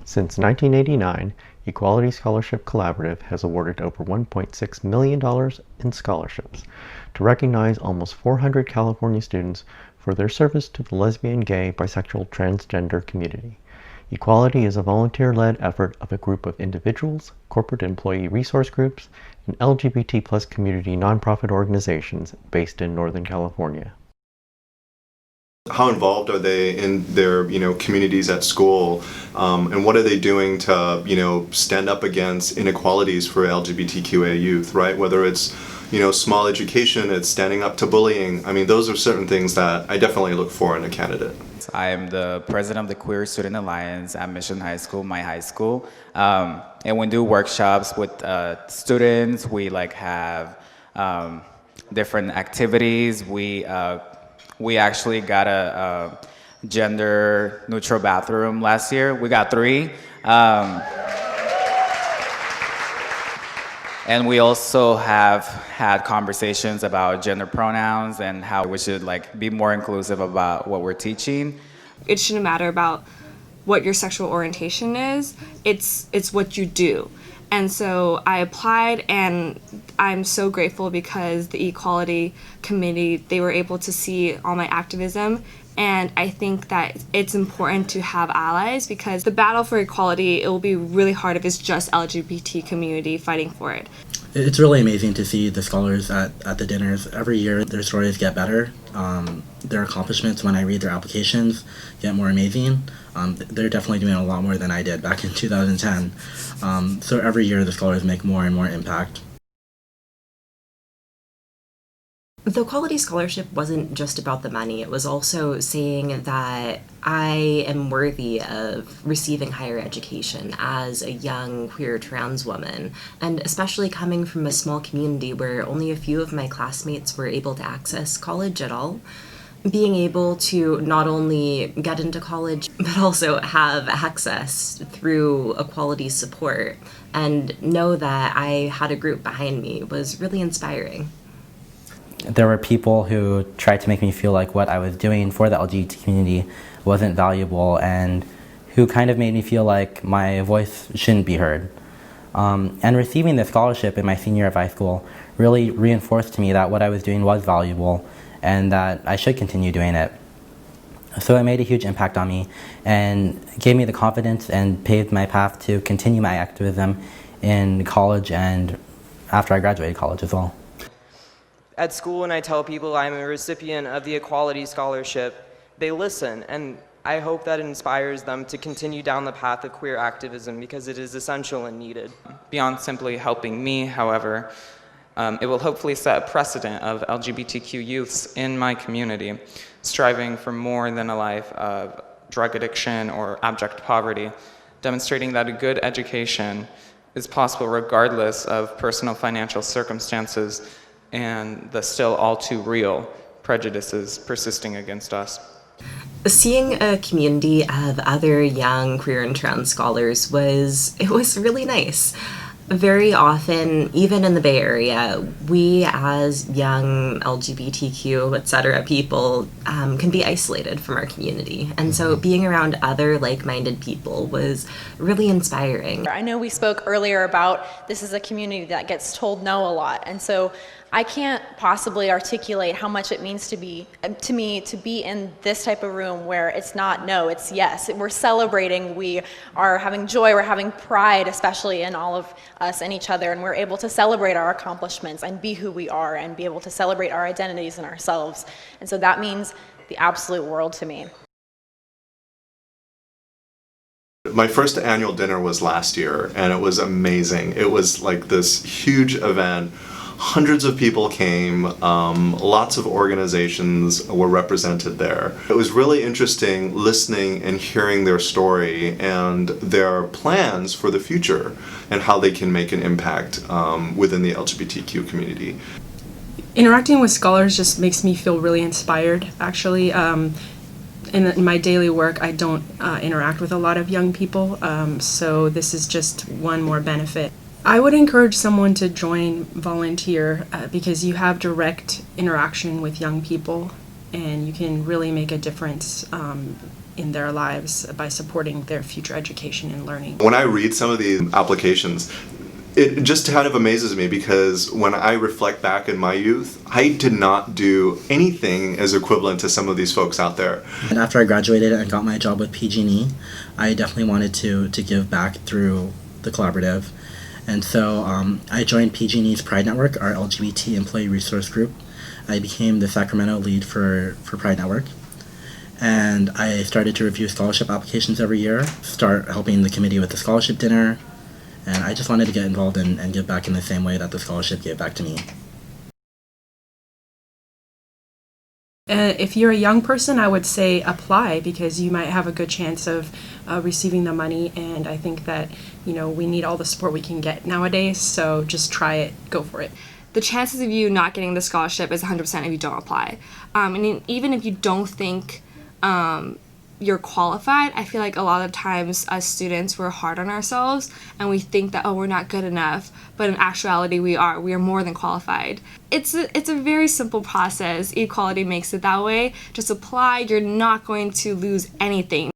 Since 1989, Equality Scholarship Collaborative has awarded over $1.6 million in scholarships to recognize almost 400 California students for their service to the lesbian, gay, bisexual, transgender community. Equality is a volunteer-led effort of a group of individuals, corporate employee resource groups, and LGBT+ community nonprofit organizations based in Northern California. How involved are they in their, communities at school, and what are they doing to, stand up against inequalities for LGBTQA youth, right? Whether it's, small education, it's standing up to bullying. I mean, those are certain things that I definitely look for in a candidate. I am the president of the Queer Student Alliance at Mission High School, my high school, and we do workshops with students. We have different activities. We actually got a gender neutral bathroom last year. We got 3. And we also have had conversations about gender pronouns and how we should be more inclusive about what we're teaching. It shouldn't matter about what your sexual orientation is, it's what you do. And so I applied, and I'm so grateful because the Equality Committee, they were able to see all my activism. And I think that it's important to have allies because the battle for equality, it will be really hard if it's just LGBT community fighting for it. It's really amazing to see the scholars at the dinners. Every year their stories get better. Their accomplishments when I read their applications get more amazing. They're definitely doing a lot more than I did back in 2010. So every year the scholars make more and more impact. The Equality Scholarship wasn't just about the money. It was also saying that I am worthy of receiving higher education as a young queer trans woman, and especially coming from a small community where only a few of my classmates were able to access college at all. Being able to not only get into college, but also have access through equality support and know that I had a group behind me was really inspiring. There were people who tried to make me feel like what I was doing for the LGBT community wasn't valuable and who kind of made me feel like my voice shouldn't be heard. And receiving the scholarship in my senior year of high school really reinforced to me that what I was doing was valuable and that I should continue doing it. So it made a huge impact on me and gave me the confidence and paved my path to continue my activism in college and after I graduated college as well. At school, when I tell people I'm a recipient of the Equality Scholarship, they listen, and I hope that inspires them to continue down the path of queer activism because it is essential and needed. Beyond simply helping me, however, it will hopefully set a precedent of LGBTQ youths in my community, striving for more than a life of drug addiction or abject poverty, demonstrating that a good education is possible regardless of personal financial circumstances and the still all too real prejudices persisting against us. Seeing a community of other young queer and trans scholars was really nice. Very often, even in the Bay Area, we as young LGBTQ, etc. people can be isolated from our community. And so being around other like-minded people was really inspiring. I know we spoke earlier about this is a community that gets told no a lot. And so I can't possibly articulate how much it means to me to be in this type of room where it's not no, it's yes. We're celebrating, we are having joy, we're having pride, especially in all of us and each other, and we're able to celebrate our accomplishments and be who we are and be able to celebrate our identities and ourselves. And so that means the absolute world to me. My first annual dinner was last year, and it was amazing. It was like this huge event. Hundreds of people came, lots of organizations were represented there. It was really interesting listening and hearing their story and their plans for the future and how they can make an impact within the LGBTQ community. Interacting with scholars just makes me feel really inspired, actually. In my daily work, I don't interact with a lot of young people, so this is just one more benefit. I would encourage someone to volunteer because you have direct interaction with young people and you can really make a difference in their lives by supporting their future education and learning. When I read some of these applications, it just kind of amazes me because when I reflect back in my youth, I did not do anything as equivalent to some of these folks out there. And after I graduated and got my job with PG&E, I definitely wanted to give back through the collaborative. And so I joined PG&E's Pride Network, our LGBT employee resource group. I became the Sacramento lead for Pride Network. And I started to review scholarship applications every year, start helping the committee with the scholarship dinner, and I just wanted to get involved and give back in the same way that the scholarship gave back to me. If you're a young person, I would say apply because you might have a good chance of receiving the money, and I think that, you know, we need all the support we can get nowadays, so just try it, go for it. The chances of you not getting the scholarship is 100% if you don't apply. And even if you don't think you're qualified, I feel like a lot of times as students we're hard on ourselves and we think that, oh, we're not good enough, but in actuality we are more than qualified. It's a very simple process. eQuality makes it that way. Just apply. You're not going to lose anything.